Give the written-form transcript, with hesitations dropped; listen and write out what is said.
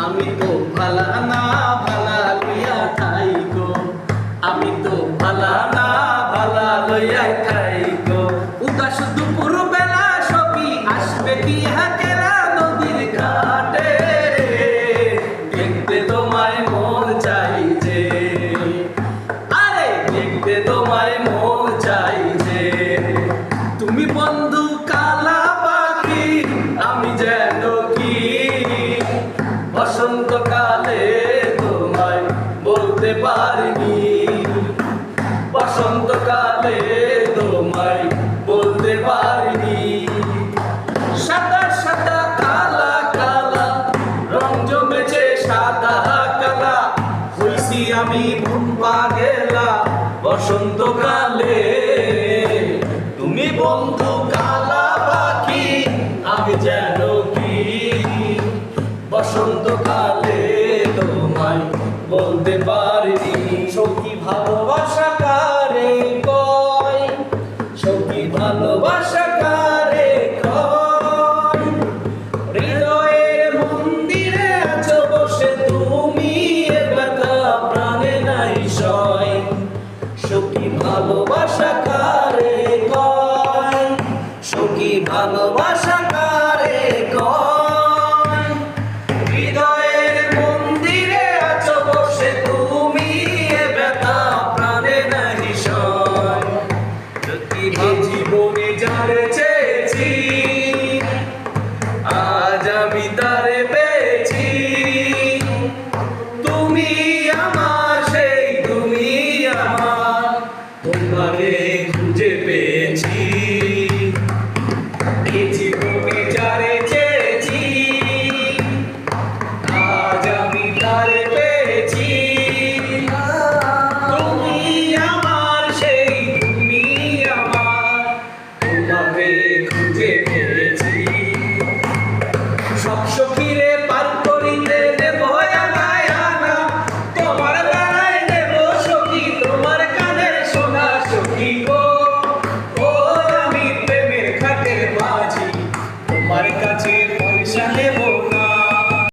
আমি তো ভালা না ভালা লইয়া থাইকো, আমি তো ভালা না ভালা লইয়া থাইকো। উদাস দুপুর বেলা সবই আসবে কি হাকেরা নদীর ঘাটে, দেখতে তোমায় মন চাই যে, আরে দেখতে তোমায় মন চাই যে। তুমি বন্ধু কালা পাখি, আমি যেন কি বসন্তকালে তোমায় বলতে পারিনি, বসন্তকালে তোমায় বলতে পারিনি। সাদা সাদা কালা কালা রং জমেছে সাদা কালা, হইছি আমি মন পাগেলা বসন্তকালে। তুমি বন্ধু কালা পাখি, আমি যেন কি বসন্তকালে তোমায় বলতে পারিনি। সখী ভালোবাসা কারে কয়, সখী ভালোবাসা কারে কয়। হৃদয়ের মন্দিরে আছো বসে তুমি, এ ব্যথা প্রাণে নাই সয়। সখী ভালোবাসা কারে কয়, সখী ভালোবাসা কারে কয়। হৃদয়ের মন্দিরে আছো বসে তুমি, এ ব্যথা প্রাণে নাই সয়। জীবনে যারেছে